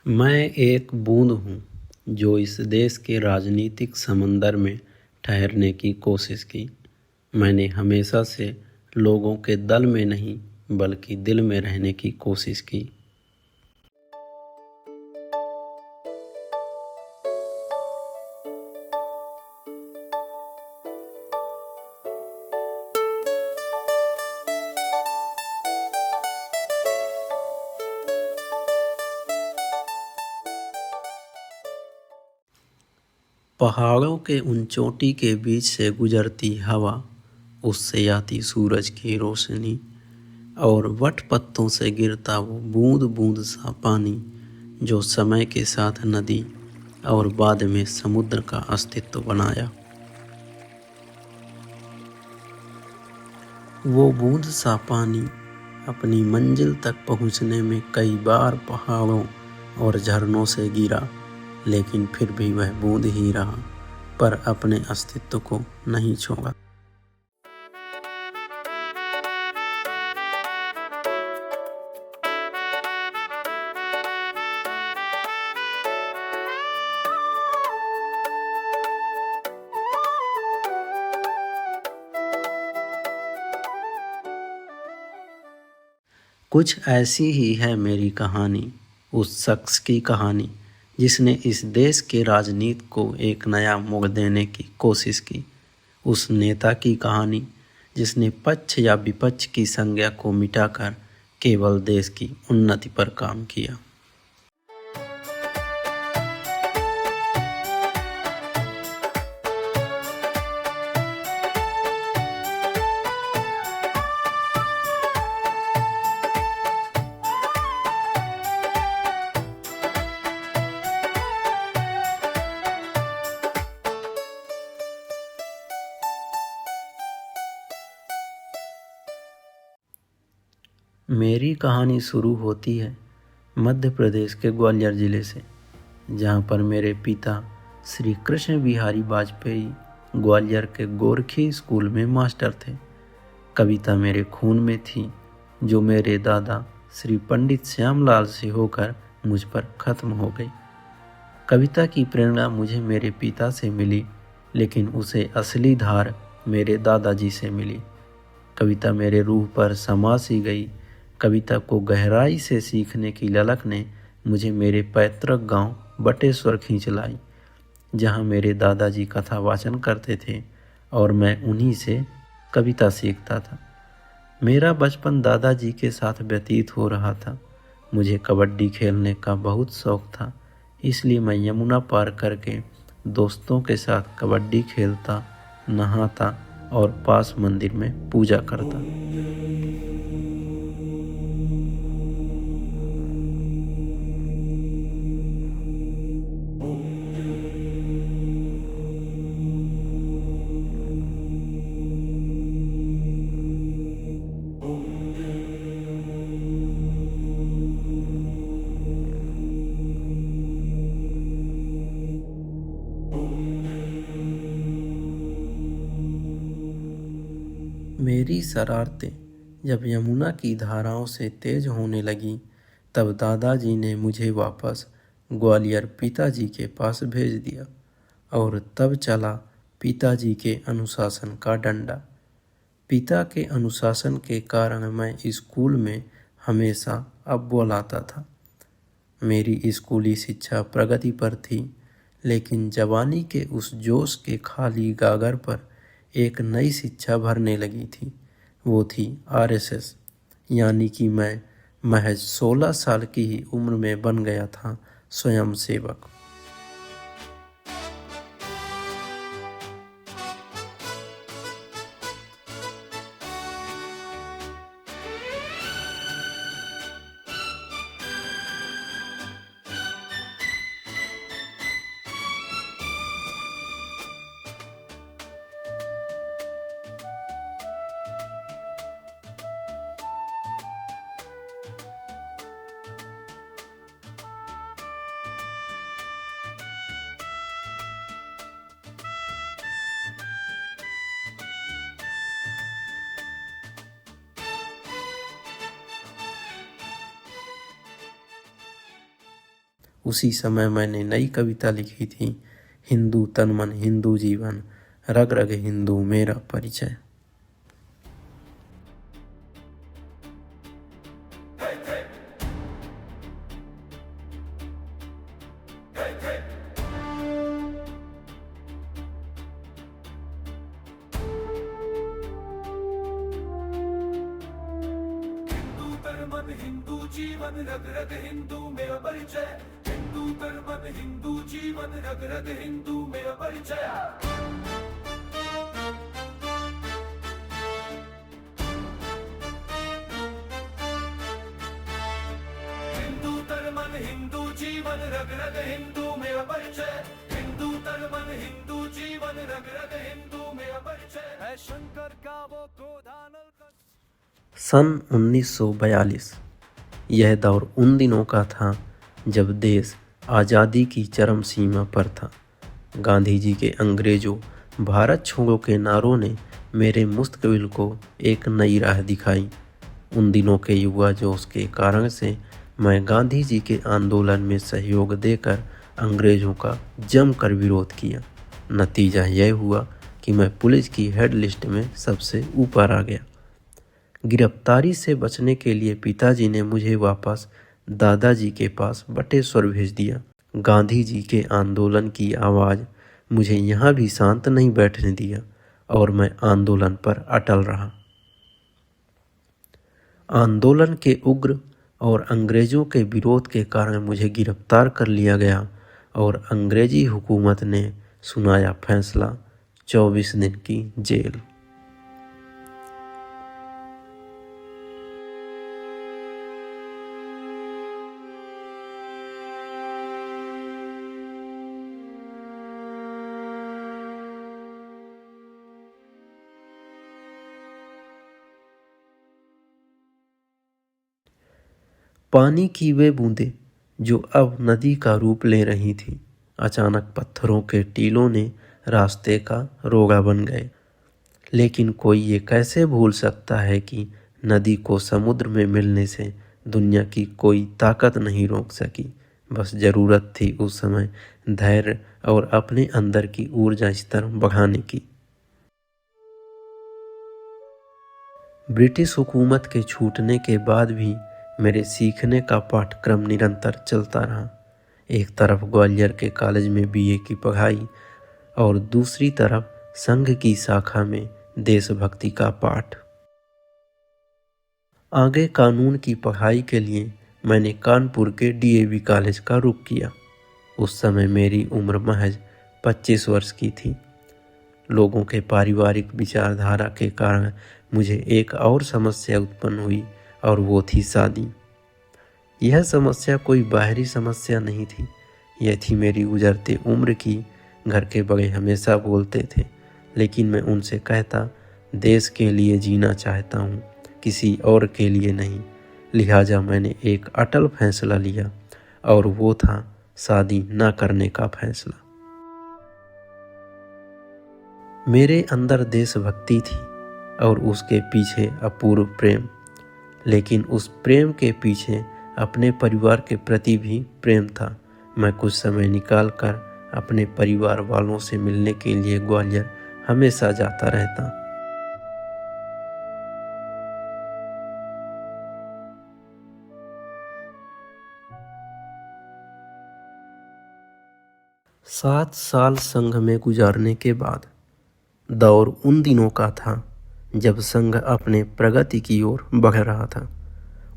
मैं एक बूंद हूँ जो इस देश के राजनीतिक समंदर में ठहरने की कोशिश की। मैंने हमेशा से लोगों के दल में नहीं बल्कि दिल में रहने की कोशिश की। पहाड़ों के उन चोटी के बीच से गुजरती हवा, उससे आती सूरज की रोशनी और वट पत्तों से गिरता वो बूंद बूंद सा पानी जो समय के साथ नदी और बाद में समुद्र का अस्तित्व बनाया। वो बूंद सा पानी अपनी मंजिल तक पहुंचने में कई बार पहाड़ों और झरनों से गिरा, लेकिन फिर भी वह बूंद ही रहा, पर अपने अस्तित्व को नहीं छोड़ा। कुछ ऐसी ही है मेरी कहानी, उस शख्स की कहानी जिसने इस देश के राजनीति को एक नया मोड़ देने की कोशिश की। उस नेता की कहानी जिसने पक्ष या विपक्ष की संज्ञा को मिटाकर केवल देश की उन्नति पर काम किया। मेरी कहानी शुरू होती है मध्य प्रदेश के ग्वालियर ज़िले से, जहाँ पर मेरे पिता श्री कृष्ण बिहारी वाजपेयी ग्वालियर के गोरखी स्कूल में मास्टर थे। कविता मेरे खून में थी, जो मेरे दादा श्री पंडित श्यामलाल से होकर मुझ पर खत्म हो गई। कविता की प्रेरणा मुझे मेरे पिता से मिली, लेकिन उसे असली धार मेरे दादाजी से मिली। कविता मेरे रूह पर समा सी गई। कविता को गहराई से सीखने की ललक ने मुझे मेरे पैतृक गांव बटेश्वर खींच लाई, जहां मेरे दादाजी कथा वाचन करते थे और मैं उन्हीं से कविता सीखता था। मेरा बचपन दादाजी के साथ व्यतीत हो रहा था। मुझे कबड्डी खेलने का बहुत शौक था, इसलिए मैं यमुना पार करके दोस्तों के साथ कबड्डी खेलता, नहाता और पास मंदिर में पूजा करता। मेरी शरारतें जब यमुना की धाराओं से तेज होने लगीं, तब दादाजी ने मुझे वापस ग्वालियर पिताजी के पास भेज दिया और तब चला पिताजी के अनुशासन का डंडा। पिता के अनुशासन के कारण मैं स्कूल में हमेशा अव्वल आता था। मेरी स्कूली शिक्षा प्रगति पर थी, लेकिन जवानी के उस जोश के खाली गागर पर एक नई शिक्षा भरने लगी थी। वो थी आरएसएस, यानी कि मैं महज 16 साल की ही उम्र में बन गया था स्वयंसेवक। उसी समय मैंने नई कविता लिखी थी, हिंदू तन मन हिंदू जीवन, रग रग हिंदू मेरा परिचय। हिंदू जीवन रग रग हिंदू मेरा परिचय, हिंदू कर्मन हिंदू जीवन रग रग हिंदू मेरा परिचय। हिंदू कर्मन हिंदू जीवन रग रग हिंदू मेरा परिचय, हिंदू कर्मन हिंदू जीवन रग रग हिंदू मेरा परिचय है शंकर का वो गोदानल का। सन 1942। यह दौर उन दिनों का था जब देश आज़ादी की चरम सीमा पर था। गांधी जी के अंग्रेजों भारत छोड़ो के नारों ने मेरे मुस्तकबिल को एक नई राह दिखाई। उन दिनों के युवा जोश के कारण से मैं गांधी जी के आंदोलन में सहयोग देकर अंग्रेजों का जमकर विरोध किया। नतीजा यह हुआ कि मैं पुलिस की हेड लिस्ट में सबसे ऊपर आ गया। गिरफ्तारी से बचने के लिए पिताजी ने मुझे वापस दादाजी के पास बटेश्वर भेज दिया। गांधी जी के आंदोलन की आवाज़ मुझे यहाँ भी शांत नहीं बैठने दिया और मैं आंदोलन पर अटल रहा। आंदोलन के उग्र और अंग्रेज़ों के विरोध के कारण मुझे गिरफ्तार कर लिया गया और अंग्रेजी हुकूमत ने सुनाया फैसला, 24 दिन की जेल। पानी की वे बूंदें जो अब नदी का रूप ले रही थीं, अचानक पत्थरों के टीलों ने रास्ते का रोगा बन गए। लेकिन कोई ये कैसे भूल सकता है कि नदी को समुद्र में मिलने से दुनिया की कोई ताकत नहीं रोक सकी। बस ज़रूरत थी उस समय धैर्य और अपने अंदर की ऊर्जा स्तर बढ़ाने की। ब्रिटिश हुकूमत के छूटने के बाद भी मेरे सीखने का पाठ्यक्रम निरंतर चलता रहा। एक तरफ ग्वालियर के कॉलेज में बीए की पढ़ाई और दूसरी तरफ संघ की शाखा में देशभक्ति का पाठ। आगे कानून की पढ़ाई के लिए मैंने कानपुर के डीएवी कॉलेज का रुख किया। उस समय मेरी उम्र महज 25 वर्ष की थी। लोगों के पारिवारिक विचारधारा के कारण मुझे एक और समस्या उत्पन्न हुई और वो थी शादी। यह समस्या कोई बाहरी समस्या नहीं थी, यह थी मेरी गुजरते उम्र की। घर के बड़े हमेशा बोलते थे, लेकिन मैं उनसे कहता, देश के लिए जीना चाहता हूँ, किसी और के लिए नहीं। लिहाजा मैंने एक अटल फैसला लिया और वो था शादी न करने का फैसला। मेरे अंदर देशभक्ति थी और उसके पीछे अपूर्व प्रेम, लेकिन उस प्रेम के पीछे अपने परिवार के प्रति भी प्रेम था। मैं कुछ समय निकालकर अपने परिवार वालों से मिलने के लिए ग्वालियर हमेशा जाता रहता। सात साल संघ में गुजारने के बाद दौर उन दिनों का था जब संघ अपने प्रगति की ओर बढ़ रहा था।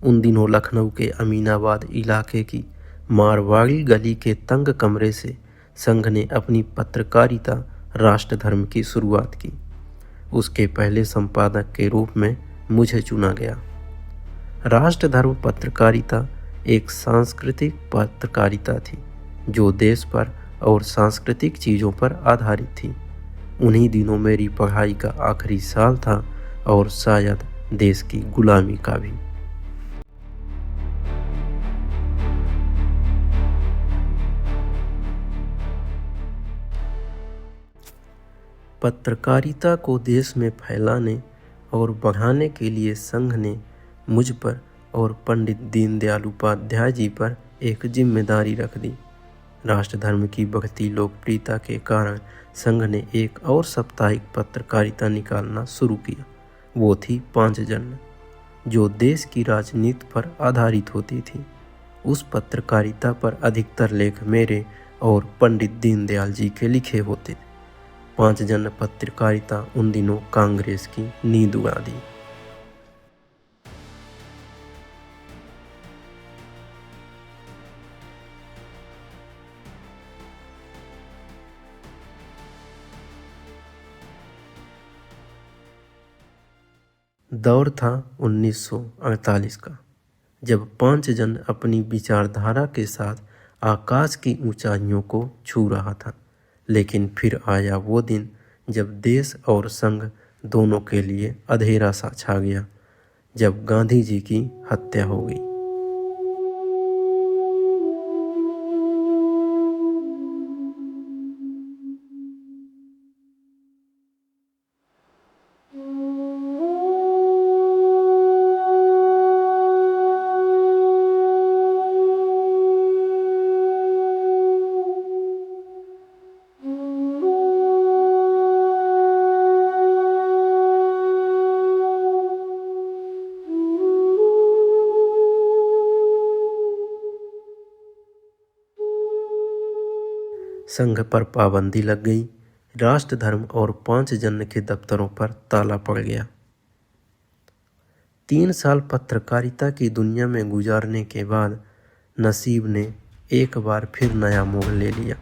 उन दिनों लखनऊ के अमीनाबाद इलाके की मारवाड़ी गली के तंग कमरे से संघ ने अपनी पत्रकारिता राष्ट्र धर्म की शुरुआत की। उसके पहले संपादक के रूप में मुझे चुना गया। राष्ट्र धर्म पत्रकारिता एक सांस्कृतिक पत्रकारिता थी जो देश पर और सांस्कृतिक चीज़ों पर आधारित थी। उन्हीं दिनों मेरी पढ़ाई का आखिरी साल था और शायद देश की गुलामी का भी। पत्रकारिता को देश में फैलाने और बढ़ाने के लिए संघ ने मुझ पर और पंडित दीनदयाल उपाध्याय जी पर एक जिम्मेदारी रख दी। राष्ट्र धर्म की बढ़ती लोकप्रियता के कारण संघ ने एक और साप्ताहिक पत्रकारिता निकालना शुरू किया। वो थी पांचजन्य, जो देश की राजनीति पर आधारित होती थी। उस पत्रकारिता पर अधिकतर लेख मेरे और पंडित दीनदयाल जी के लिखे होते। पांचजन्य पत्रकारिता उन दिनों कांग्रेस की नींद उड़ा दी। दौर था 1948 का, जब पांचजन्य अपनी विचारधारा के साथ आकाश की ऊंचाइयों को छू रहा था। लेकिन फिर आया वो दिन जब देश और संघ दोनों के लिए अंधेरा सा छा गया, जब गांधी जी की हत्या हो गई। संघ पर पाबंदी लग गई। राष्ट्र धर्म और पांचजन्य के दफ्तरों पर ताला पड़ गया। 3 साल पत्रकारिता की दुनिया में गुजारने के बाद नसीब ने एक बार फिर नया मोड़ ले लिया।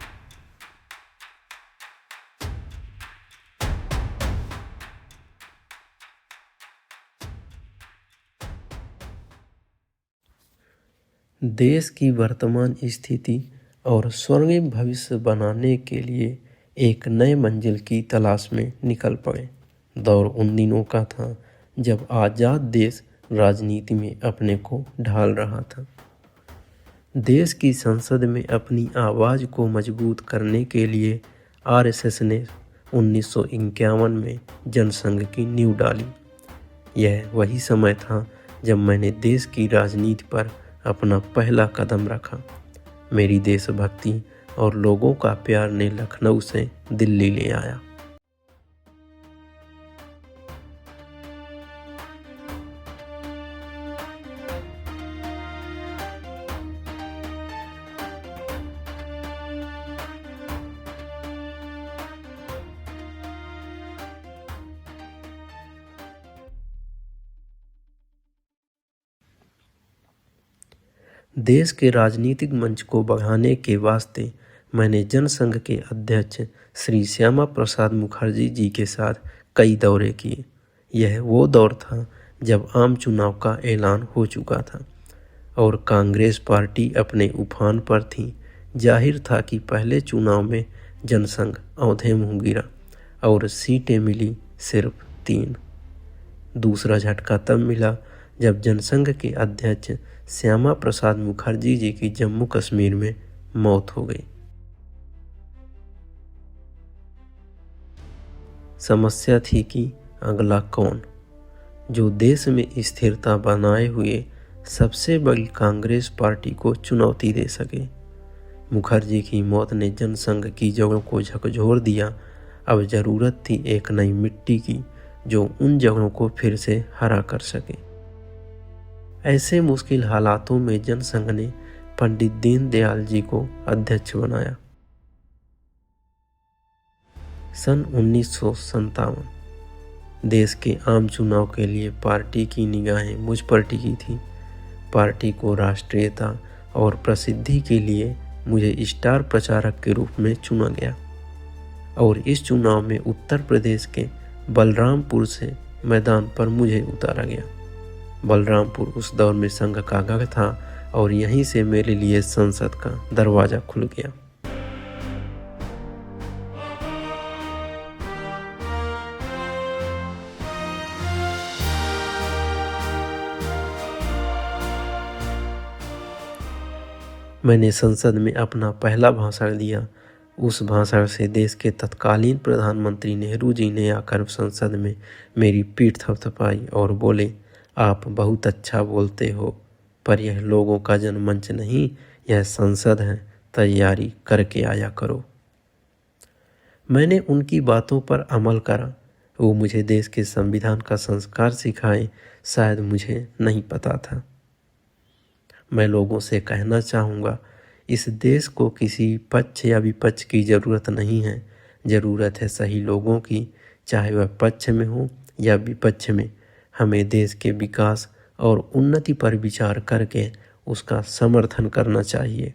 देश की वर्तमान स्थिति और स्वर्णिम भविष्य बनाने के लिए एक नए मंजिल की तलाश में निकल पड़े। दौर उन दिनों का था जब आज़ाद देश राजनीति में अपने को ढाल रहा था। देश की संसद में अपनी आवाज़ को मजबूत करने के लिए आरएसएस ने 1951 में जनसंघ की नींव डाली। यह वही समय था जब मैंने देश की राजनीति पर अपना पहला कदम रखा। मेरी देशभक्ति और लोगों का प्यार ने लखनऊ से दिल्ली ले आया। देश के राजनीतिक मंच को बढ़ाने के वास्ते मैंने जनसंघ के अध्यक्ष श्री श्यामा प्रसाद मुखर्जी जी के साथ कई दौरे किए। यह वो दौर था जब आम चुनाव का ऐलान हो चुका था और कांग्रेस पार्टी अपने उफान पर थी। जाहिर था कि पहले चुनाव में जनसंघ औंधे मुँह गिरा और सीटें मिली सिर्फ 3। दूसरा झटका तब मिला जब जनसंघ के अध्यक्ष श्यामा प्रसाद मुखर्जी जी की जम्मू कश्मीर में मौत हो गई। समस्या थी कि अगला कौन, जो देश में स्थिरता बनाए हुए सबसे बड़ी कांग्रेस पार्टी को चुनौती दे सके। मुखर्जी की मौत ने जनसंघ की जड़ों को झकझोर दिया। अब जरूरत थी एक नई मिट्टी की, जो उन जड़ों को फिर से हरा कर सके। ऐसे मुश्किल हालातों में जनसंघ ने पंडित दीनदयाल जी को अध्यक्ष बनाया। सन 1957 देश के आम चुनाव के लिए पार्टी की निगाहें मुझ पर टिकी थी। पार्टी को राष्ट्रीयता और प्रसिद्धि के लिए मुझे स्टार प्रचारक के रूप में चुना गया और इस चुनाव में उत्तर प्रदेश के बलरामपुर से मैदान पर मुझे उतारा गया। बलरामपुर उस दौर में संघ का गढ़ था और यहीं से मेरे लिए संसद का दरवाजा खुल गया। मैंने संसद में अपना पहला भाषण दिया। उस भाषण से देश के तत्कालीन प्रधानमंत्री नेहरू जी ने आकर संसद में मेरी पीठ थपथपाई और बोले, आप बहुत अच्छा बोलते हो, पर यह लोगों का जनमंच नहीं, यह संसद है, तैयारी करके आया करो। मैंने उनकी बातों पर अमल करा। वो मुझे देश के संविधान का संस्कार सिखाए, शायद मुझे नहीं पता था। मैं लोगों से कहना चाहूँगा, इस देश को किसी पक्ष या विपक्ष की ज़रूरत नहीं है। ज़रूरत है सही लोगों की, चाहे वह पक्ष में हो या विपक्ष में। हमें देश के विकास और उन्नति पर विचार करके उसका समर्थन करना चाहिए।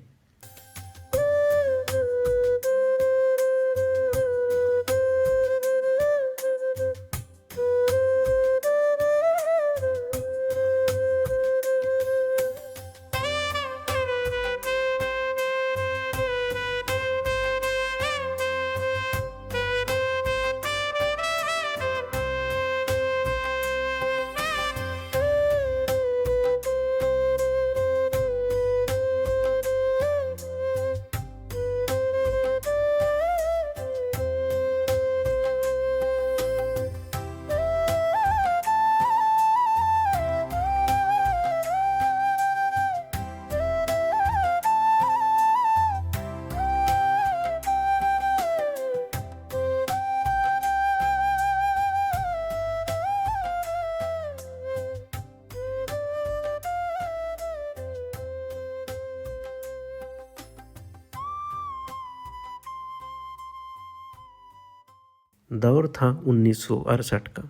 दौर था 1968 का,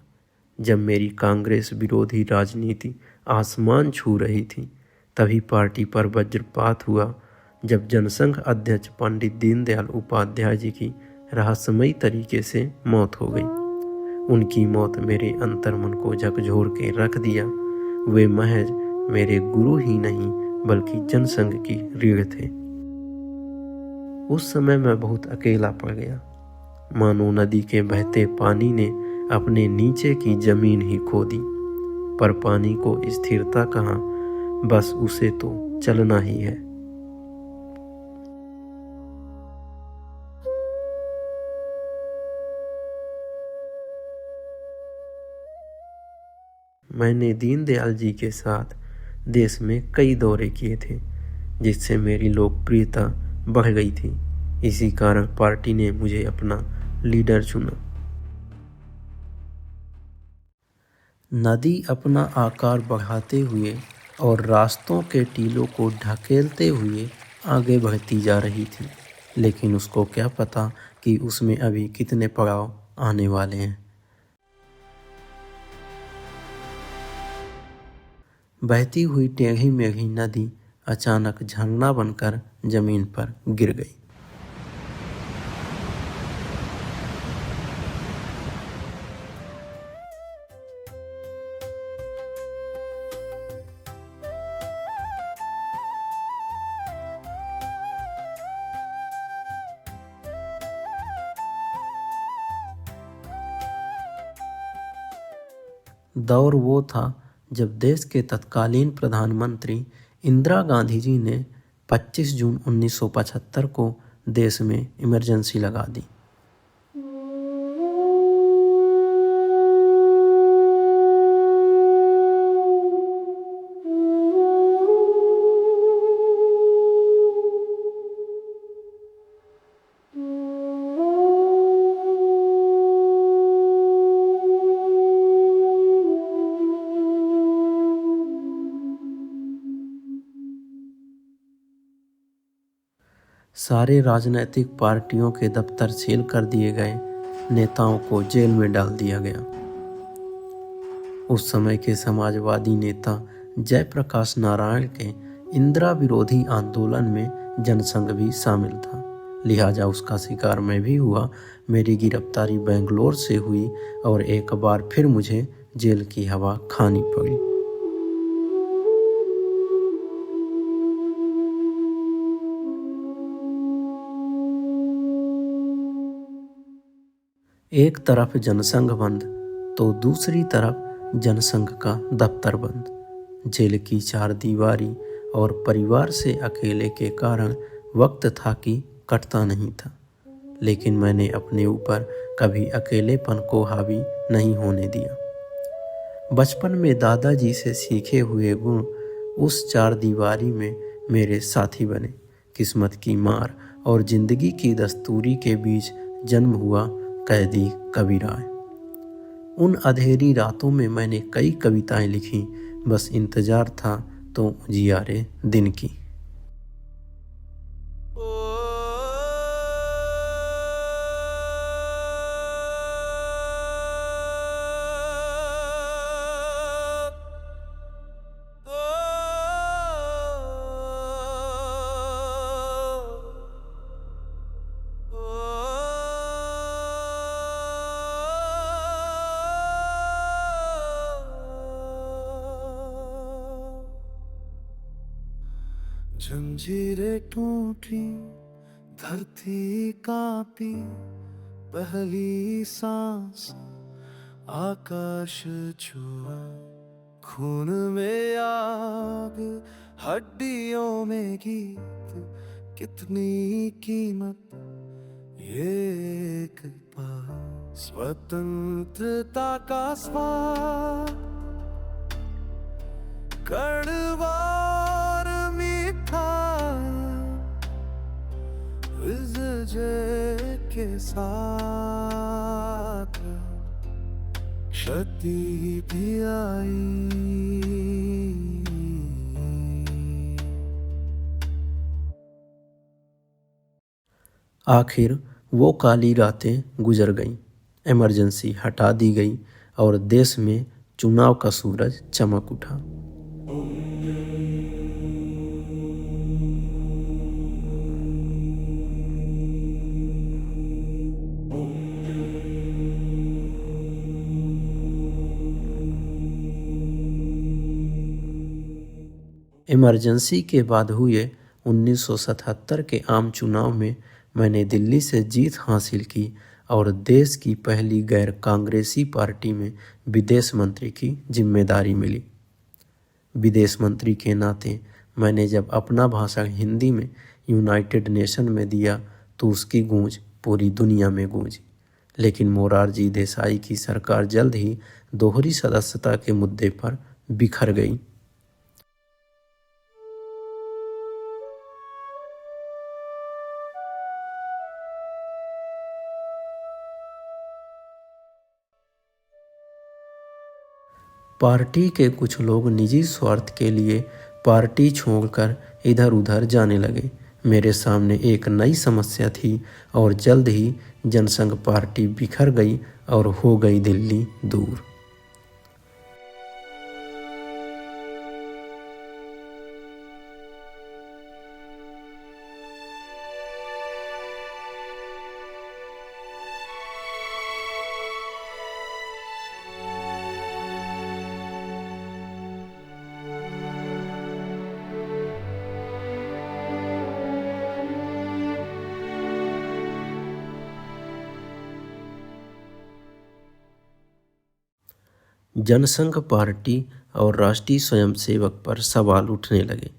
जब मेरी कांग्रेस विरोधी राजनीति आसमान छू रही थी। तभी पार्टी पर वज्रपात हुआ जब जनसंघ अध्यक्ष पंडित दीनदयाल उपाध्याय जी की रहस्यमयी तरीके से मौत हो गई। उनकी मौत मेरे अंतर्मन को झकझोर के रख दिया। वे महज मेरे गुरु ही नहीं बल्कि जनसंघ की रीढ़ थे। उस समय मैं बहुत अकेला पड़ गया, मानो नदी के बहते पानी ने अपने नीचे की जमीन ही खो दी। पर पानी को स्थिरता कहाँ, बस उसे तो चलना ही है। मैंने दीनदयाल जी के साथ देश में कई दौरे किए थे, जिससे मेरी लोकप्रियता बढ़ गई थी। इसी कारण पार्टी ने मुझे अपना लीडर चुना। नदी अपना आकार बढ़ाते हुए और रास्तों के टीलों को ढकेलते हुए आगे बढ़ती जा रही थी, लेकिन उसको क्या पता कि उसमें अभी कितने पड़ाव आने वाले हैं। बहती हुई टेढ़ी मेढ़ी नदी अचानक झरना बनकर जमीन पर गिर गई। दौर वो था जब देश के तत्कालीन प्रधानमंत्री इंदिरा गांधी जी ने 25 जून 1975 को देश में इमरजेंसी लगा दी। सारे राजनीतिक पार्टियों के दफ्तर सील कर दिए गए, नेताओं को जेल में डाल दिया गया। उस समय के समाजवादी नेता जयप्रकाश नारायण के इंदिरा विरोधी आंदोलन में जनसंघ भी शामिल था, लिहाजा उसका शिकार मैं भी हुआ। मेरी गिरफ्तारी बेंगलोर से हुई और एक बार फिर मुझे जेल की हवा खानी पड़ी। एक तरफ जनसंघ बंद तो दूसरी तरफ जनसंघ का दफ्तर बंद। जेल की चार दीवारी और परिवार से अकेले के कारण वक्त था कि कटता नहीं था, लेकिन मैंने अपने ऊपर कभी अकेलेपन को हावी नहीं होने दिया। बचपन में दादाजी से सीखे हुए गुण उस चार दीवारी में मेरे साथी बने। किस्मत की मार और जिंदगी की दस्तूरी के बीच जन्म हुआ कैदी कबीर राय। उन अंधेरी रातों में मैंने कई कविताएं लिखी, बस इंतजार था तो उजियारे दिन की। जंजीरें टूटी, धरती कांपी, पहली सांस आकाश छुआ, खून में आग, हड्डियों में गीत, कितनी कीमत ये एक पल, स्वतंत्रता का स्वाद, कड़वार मीठा, विजय के साथ क्षति भी आई। आखिर वो काली रातें गुजर गईं, इमरजेंसी हटा दी गई और देश में चुनाव का सूरज चमक उठा। इमरजेंसी के बाद हुए 1977 के आम चुनाव में मैंने दिल्ली से जीत हासिल की और देश की पहली गैर कांग्रेसी पार्टी में विदेश मंत्री की जिम्मेदारी मिली। विदेश मंत्री के नाते मैंने जब अपना भाषण हिंदी में यूनाइटेड नेशन में दिया तो उसकी गूंज पूरी दुनिया में गूंजी। लेकिन मोरारजी देसाई की सरकार जल्द ही दोहरी सदस्यता के मुद्दे पर बिखर गई। पार्टी के कुछ लोग निजी स्वार्थ के लिए पार्टी छोड़कर इधर उधर जाने लगे। मेरे सामने एक नई समस्या थी और जल्द ही जनसंघ पार्टी बिखर गई और हो गई दिल्ली दूर। जनसंघ पार्टी और राष्ट्रीय स्वयंसेवक पर सवाल उठने लगे।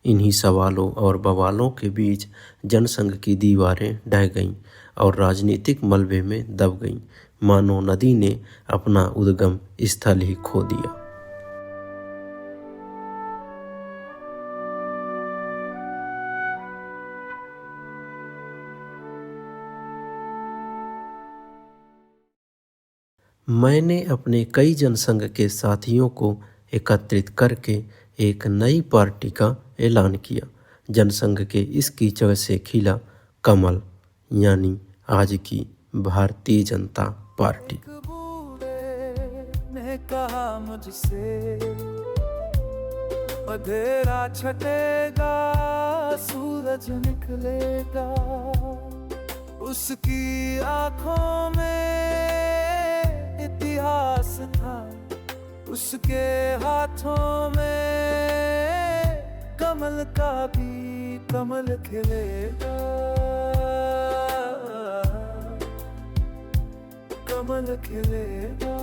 इन्हीं सवालों और बवालों के बीच जनसंघ की दीवारें ढह गईं और राजनीतिक मलबे में दब गईं, मानो नदी ने अपना उद्गम स्थल ही खो दिया। मैंने अपने कई जनसंघ के साथियों को एकत्रित करके एक नई पार्टी का ऐलान किया। जनसंघ के इस कीचड़ से खिला कमल, यानी आज की भारतीय जनता पार्टी। ने कहा मुझसे, अंधेरा छटेगा, सूरज निकलेगा, उसकी आंखों में इतिहास था, उसके हाथों में कमल का भी कमल खिलेगा, कमल खिलेगा।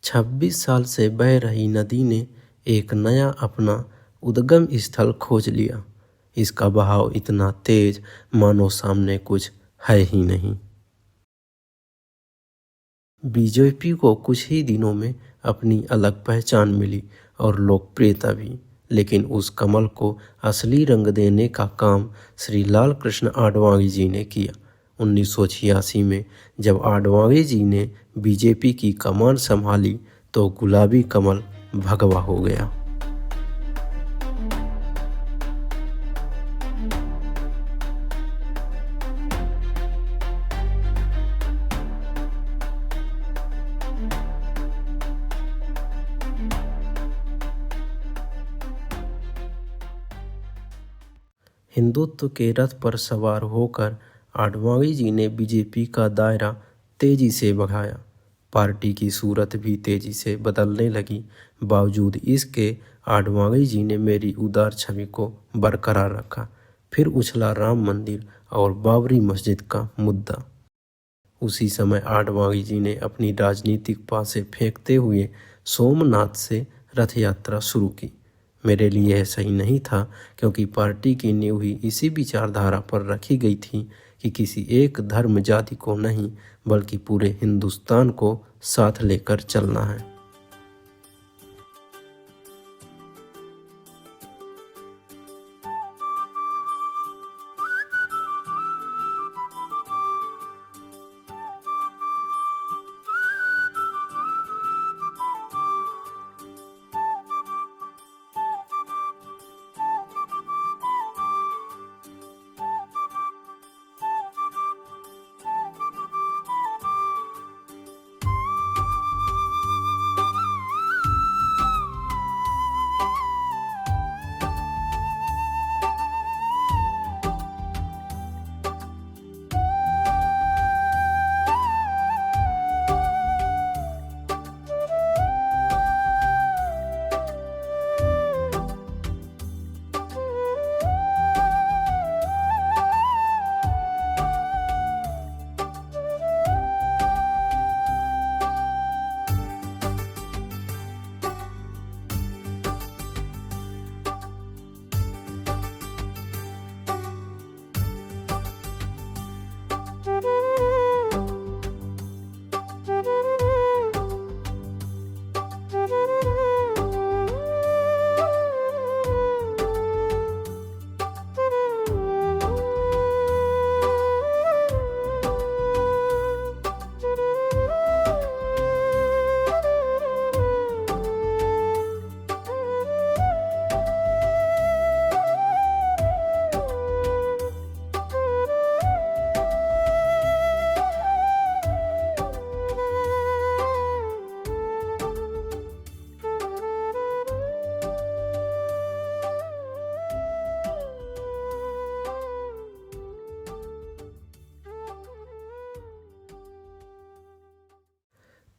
26 साल से बह रही नदी ने एक नया अपना उद्गम स्थल खोज लिया। इसका बहाव इतना तेज मानो सामने कुछ है ही नहीं। बीजेपी को कुछ ही दिनों में अपनी अलग पहचान मिली और लोकप्रियता भी, लेकिन उस कमल को असली रंग देने का काम श्री लाल कृष्ण आडवाणी जी ने किया। 1986 में जब आडवाणी जी ने बीजेपी की कमान संभाली तो गुलाबी कमल भगवा हो गया। हिंदुत्व के रथ पर सवार होकर आडवाणी जी ने बीजेपी का दायरा तेजी से बढ़ाया। पार्टी की सूरत भी तेजी से बदलने लगी। बावजूद इसके आडवाणी जी ने मेरी उदार छवि को बरकरार रखा। फिर उछला राम मंदिर और बाबरी मस्जिद का मुद्दा। उसी समय आडवाणी जी ने अपनी राजनीतिक पासे फेंकते हुए सोमनाथ से रथ यात्रा शुरू की। मेरे लिए यह सही नहीं था, क्योंकि पार्टी की नींव ही इसी विचारधारा पर रखी गई थी कि किसी एक धर्म जाति को नहीं बल्कि पूरे हिंदुस्तान को साथ लेकर चलना है।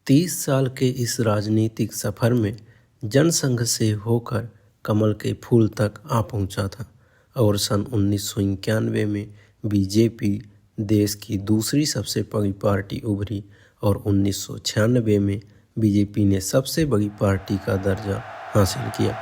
तीस साल के इस राजनीतिक सफर में जनसंघ से होकर कमल के फूल तक आ पहुंचा था और सन 1991 में बीजेपी देश की दूसरी सबसे बड़ी पार्टी उभरी और 1996 में बीजेपी ने सबसे बड़ी पार्टी का दर्जा हासिल किया।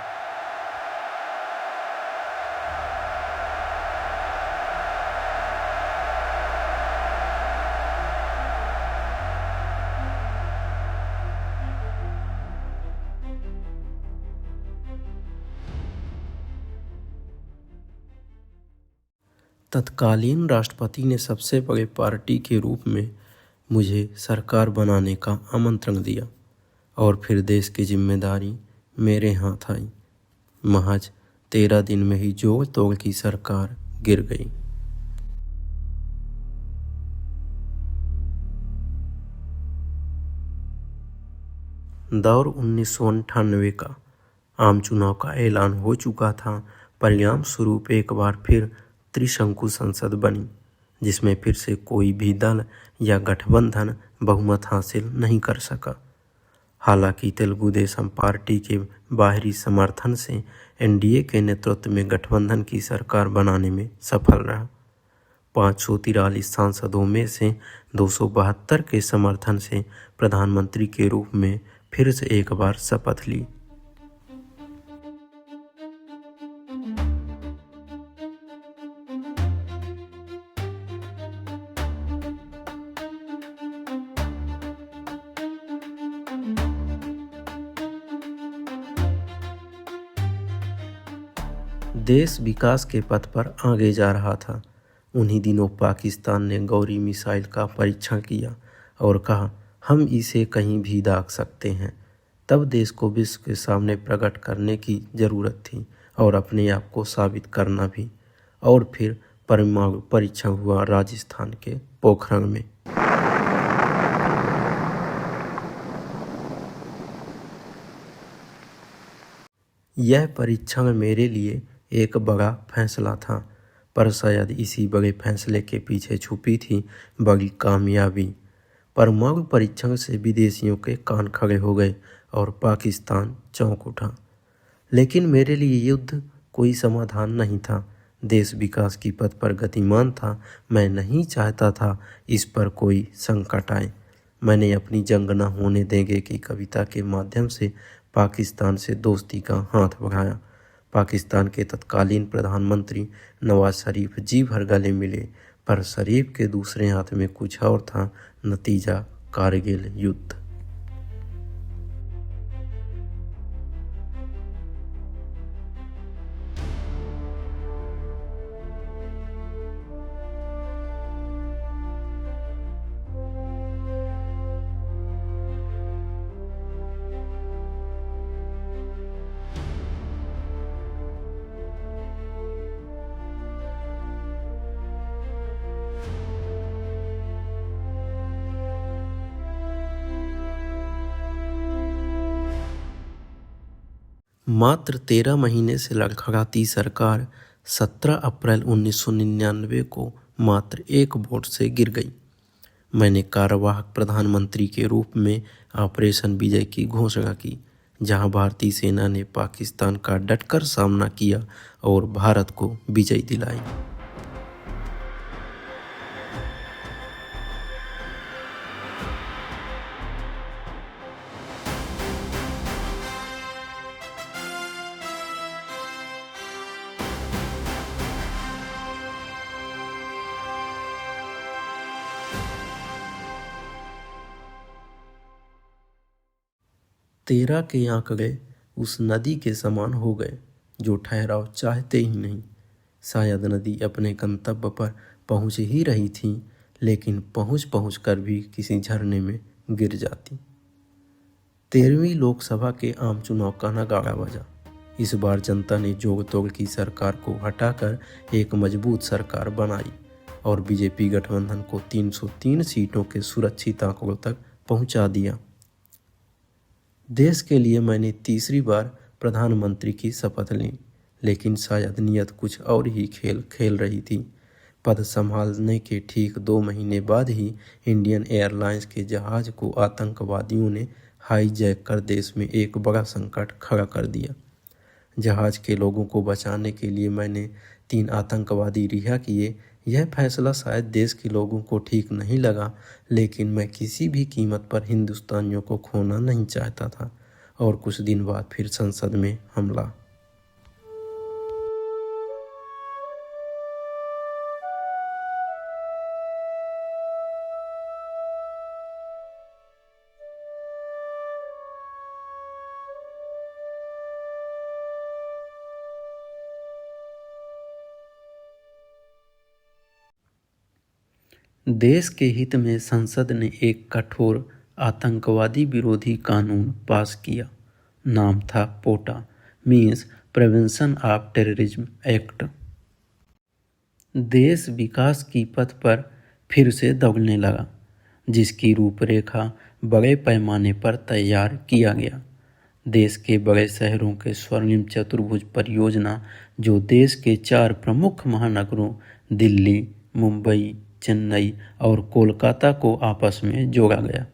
तत्कालीन राष्ट्रपति ने सबसे बड़े पार्टी के रूप में मुझे सरकार बनाने का आमंत्रण दिया और फिर देश की जिम्मेदारी मेरे हाथ आई। महज 13 दिन में ही जोड़ तोड़ की सरकार गिर गई। दौर 1998 का। आम चुनाव का ऐलान हो चुका था। परिणाम स्वरूप एक बार फिर त्रिशंकु संसद बनी, जिसमें फिर से कोई भी दल या गठबंधन बहुमत हासिल नहीं कर सका। हालांकि तेलुगु देशम पार्टी के बाहरी समर्थन से एनडीए के नेतृत्व में गठबंधन की सरकार बनाने में सफल रहा। 543 सांसदों में से 272 के समर्थन से प्रधानमंत्री के रूप में फिर से एक बार शपथ ली। देश विकास के पथ पर आगे जा रहा था। उन्हीं दिनों पाकिस्तान ने गौरी मिसाइल का परीक्षण किया और कहा, हम इसे कहीं भी दाग सकते हैं। तब देश को विश्व के सामने प्रकट करने की ज़रूरत थी और अपने आप को साबित करना भी। और फिर परमाणु परीक्षण हुआ राजस्थान के पोखरण में। यह परीक्षण मेरे लिए एक बड़ा फैसला था, पर शायद इसी बड़े फैसले के पीछे छुपी थी बड़ी कामयाबी। परमाणु परीक्षण से विदेशियों के कान खड़े हो गए और पाकिस्तान चौंक उठा। लेकिन मेरे लिए युद्ध कोई समाधान नहीं था। देश विकास की पथ पर गतिमान था। मैं नहीं चाहता था इस पर कोई संकट आए। मैंने अपनी जंग न होने देंगे की कविता के माध्यम से पाकिस्तान से दोस्ती का हाथ बढ़ाया। पाकिस्तान के तत्कालीन प्रधानमंत्री नवाज शरीफ जी भर गले मिले, पर शरीफ के दूसरे हाथ में कुछ और था। नतीजा कारगिल युद्ध। मात्र 13 महीने से लड़खड़ाती सरकार 17 अप्रैल 1999 को मात्र एक वोट से गिर गई। मैंने कार्यवाहक प्रधानमंत्री के रूप में ऑपरेशन विजय की घोषणा की, जहां भारतीय सेना ने पाकिस्तान का डटकर सामना किया और भारत को विजय दिलाई। तेरह के आंकड़े उस नदी के समान हो गए जो ठहराव चाहते ही नहीं। शायद नदी अपने गंतव्य पर पहुंच ही रही थी, लेकिन पहुंच कर भी किसी झरने में गिर जाती। 13वीं लोकसभा के आम चुनाव का नगाड़ा बजा। इस बार जनता ने जोड़ तोड़ की सरकार को हटाकर एक मजबूत सरकार बनाई और बीजेपी गठबंधन को 303 सीटों के सुरक्षित आंकड़ों तक पहुंचा दिया। देश के लिए मैंने तीसरी बार प्रधानमंत्री की शपथ ली, लेकिन शायद नियत कुछ और ही खेल खेल रही थी। पद संभालने के ठीक 2 महीने बाद ही इंडियन एयरलाइंस के जहाज को आतंकवादियों ने हाईजैक कर देश में एक बड़ा संकट खड़ा कर दिया। जहाज के लोगों को बचाने के लिए मैंने 3 आतंकवादी रिहा किए। यह फैसला शायद देश के लोगों को ठीक नहीं लगा, लेकिन मैं किसी भी कीमत पर हिंदुस्तानियों को खोना नहीं चाहता था। और कुछ दिन बाद फिर संसद में हमला। देश के हित में संसद ने एक कठोर आतंकवादी विरोधी कानून पास किया। नाम था POTA, means prevention of terrorism act. देश विकास की पथ पर फिर से दौड़ने लगा, जिसकी रूपरेखा बड़े पैमाने पर तैयार किया गया। देश के बड़े शहरों के स्वर्णिम चतुर्भुज परियोजना, जो देश के 4 प्रमुख महानगरों दिल्ली, मुंबई, चेन्नई और कोलकाता को आपस में जोड़ा गया।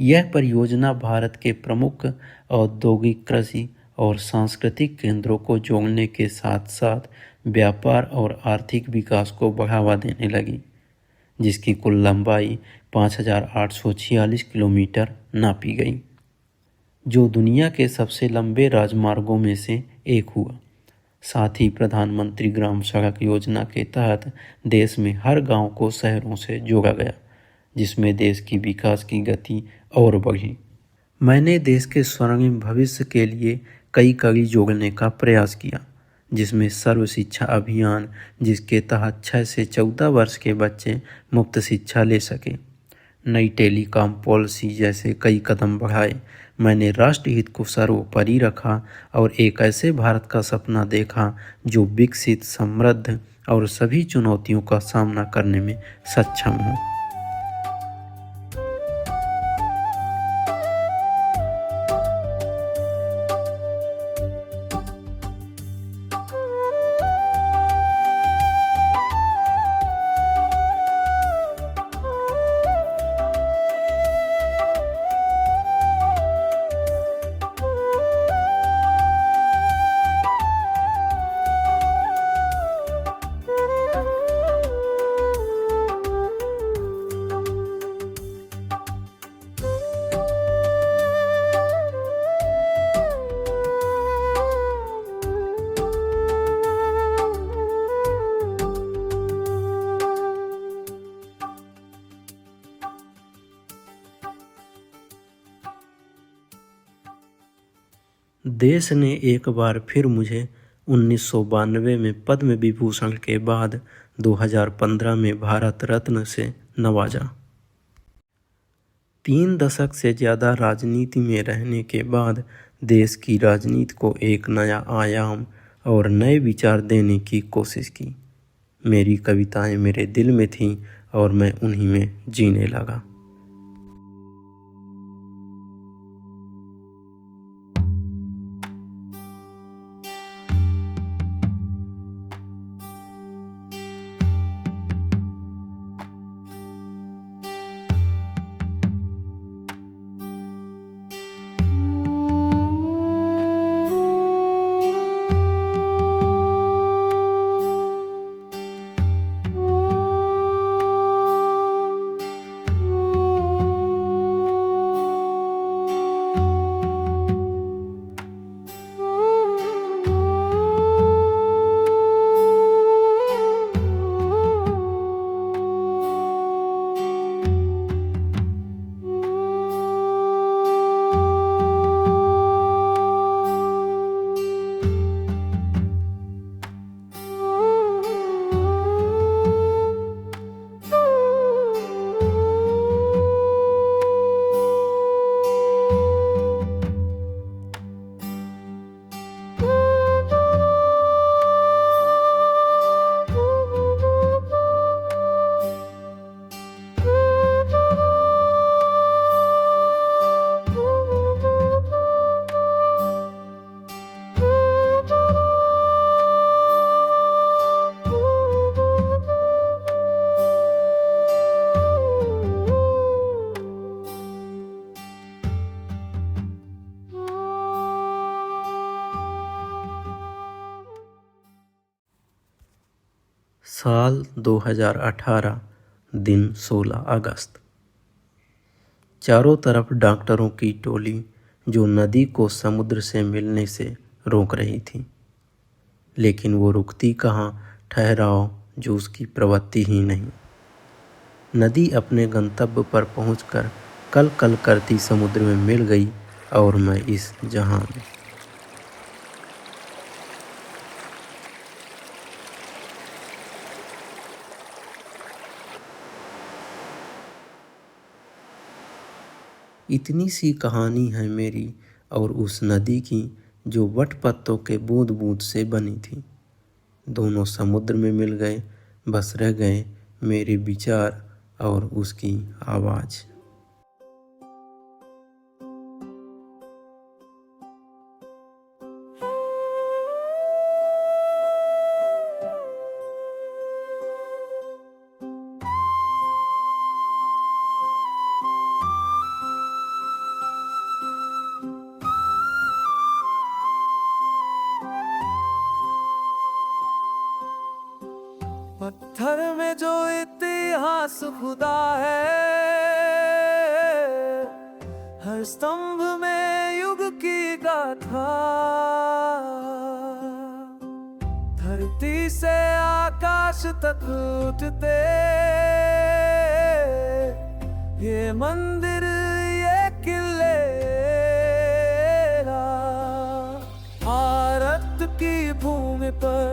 यह परियोजना भारत के प्रमुख औद्योगिक, कृषि और सांस्कृतिक केंद्रों को जोड़ने के साथ साथ व्यापार और आर्थिक विकास को बढ़ावा देने लगी, जिसकी कुल लंबाई 5,846 किलोमीटर नापी गई। जो दुनिया के सबसे लंबे राजमार्गों में से एक हुआ। साथ ही प्रधानमंत्री ग्राम सड़क योजना के तहत देश में हर गांव को शहरों से जोड़ा गया, जिसमें देश की विकास की गति और बढ़ी। मैंने देश के स्वर्णिम भविष्य के लिए कई कड़ी जोड़ने का प्रयास किया, जिसमें सर्व शिक्षा अभियान, जिसके तहत 6 से 14 वर्ष के बच्चे मुफ्त शिक्षा ले सके, नई टेलीकॉम पॉलिसी जैसे कई कदम बढ़ाए। मैंने राष्ट्रहित को सर्वोपरि रखा और एक ऐसे भारत का सपना देखा जो विकसित, समृद्ध और सभी चुनौतियों का सामना करने में सक्षम हो। देश ने एक बार फिर मुझे 1992 में पद्म विभूषण के बाद 2015 में भारत रत्न से नवाजा। 3 दशक से ज़्यादा राजनीति में रहने के बाद देश की राजनीति को एक नया आयाम और नए विचार देने की कोशिश की। मेरी कविताएं मेरे दिल में थीं और मैं उन्हीं में जीने लगा। साल 2018, दिन 16 अगस्त। चारों तरफ डॉक्टरों की टोली जो नदी को समुद्र से मिलने से रोक रही थी, लेकिन वो रुकती कहाँ, ठहराव जो उसकी प्रवृत्ति ही नहीं। नदी अपने गंतव्य पर पहुंचकर कल कल करती समुद्र में मिल गई और मैं इस जहां में। इतनी सी कहानी है मेरी और उस नदी की जो वट पत्तों के बूंद बूंद से बनी थी। दोनों समुद्र में मिल गए, बस रह गए मेरे विचार और उसकी आवाज़। पत्थर में जो इतिहास खुदा है, हर स्तंभ में युग धरती से आकाश तक उठते ये मंदिर ये किले भारत की भूमि पर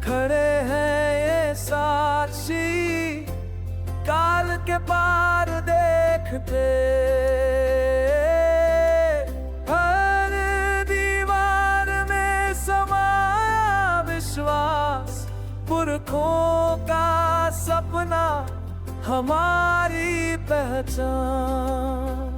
खड़े हैं ये साक्षी काल के पार देखते हर दीवार में समाया विश्वास पुरखों का सपना हमारी पहचान।